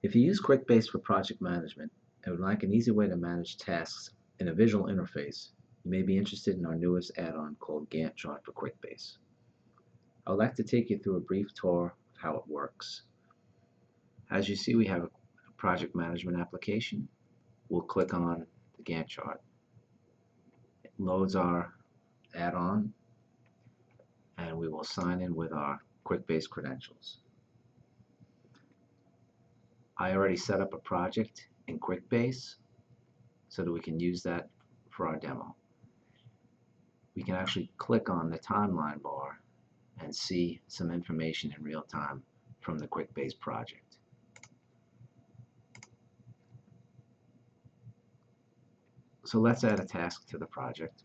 If you use QuickBase for project management and would like an easy way to manage tasks in a visual interface, you may be interested in our newest add-on called Gantt chart for QuickBase. I would like to take you through a brief tour of how it works. As you see, we have a project management application. We'll click on the Gantt chart. It loads our add-on, and we will sign in with our QuickBase credentials. I already set up a project in QuickBase so that we can use that for our demo. We can actually click on the timeline bar and see some information in real time from the QuickBase project. So let's add a task to the project.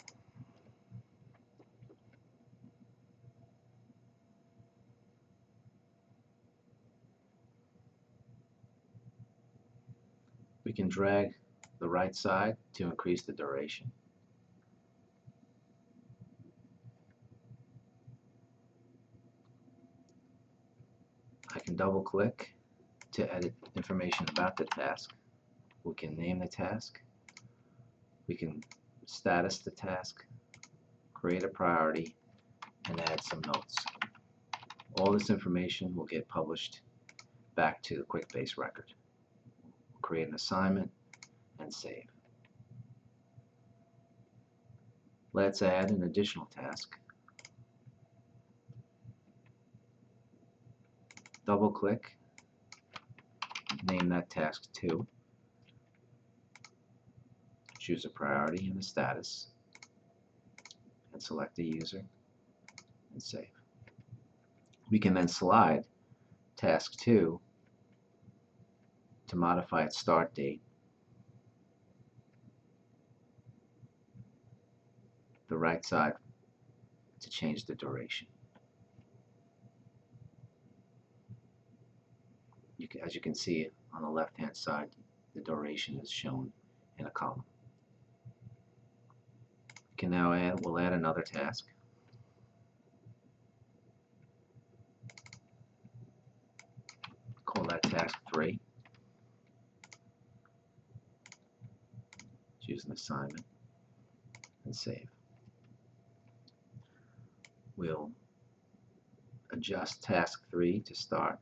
We can drag the right side to increase the duration. I can double click to edit information about the task. We can name the task. We can status the task, create a priority, and add some notes. All this information will get published back to the QuickBase record. We'll create an assignment and save. Let's add an additional task. Double click, name that task 2, choose a priority and a status, and select the user and save. We can then slide task 2 to modify its start date, the right side to change the duration. As you can see on the left hand side, the duration is shown in a column. We can now we'll add another task. Call that task 3. Choose an assignment and save. We'll adjust task 3 to start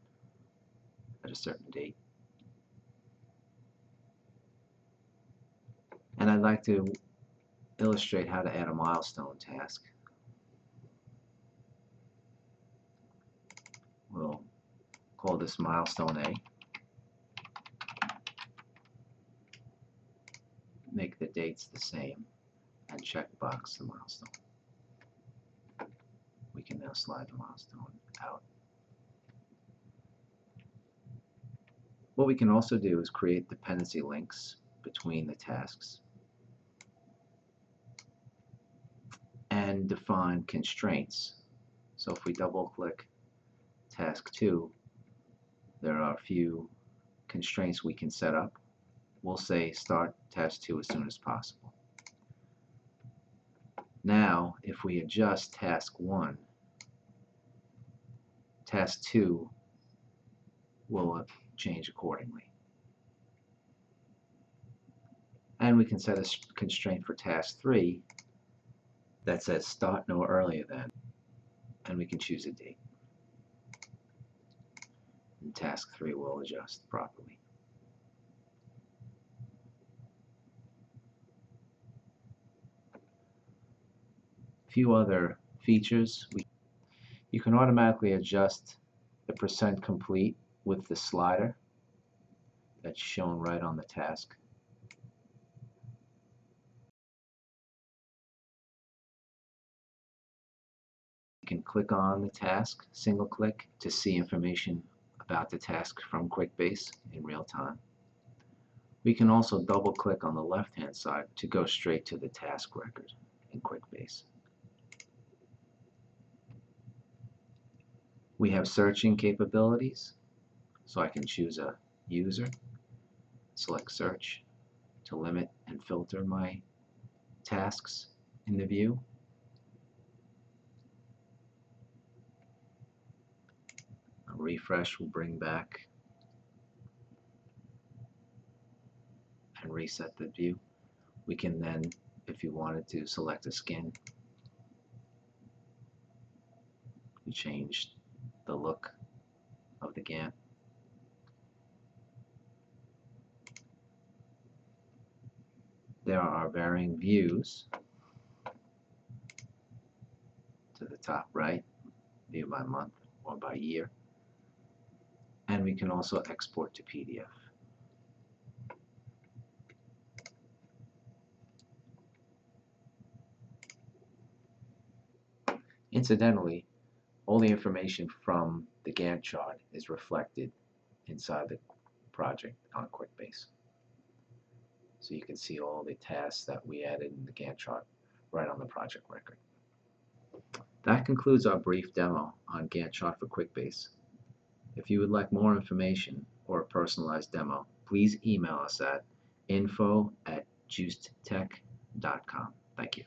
at a certain date. And I'd like to illustrate how to add a milestone task. We'll call this milestone A. Make the dates the same and check box the milestone. We can now slide the milestone out. What we can also do is create dependency links between the tasks and define constraints. So if we double click task 2, there are a few constraints we can set up. We'll say start task 2 as soon as possible. Now if we adjust task 1, task 2 will change accordingly. And we can set a constraint for task 3 that says start no earlier than, and we can choose a date. And task 3 will adjust properly. A few other features. You can automatically adjust the percent complete with the slider that's shown right on the task. You can click on the task, single click, to see information about the task from QuickBase in real time. We can also double click on the left hand side to go straight to the task record in QuickBase. We have searching capabilities, so I can choose a user, select search to limit and filter my tasks in the view. A refresh will bring back reset the view. We can then, if you wanted to, select a skin. You change the look of the Gantt. There are varying views to the top right, view by month or by year. And we can also export to PDF. Incidentally, all the information from the Gantt chart is reflected inside the project on QuickBase. So you can see all the tasks that we added in the Gantt chart right on the project record. That concludes our brief demo on Gantt chart for QuickBase. If you would like more information or a personalized demo, please email us at info@juicedtech.com. Thank you.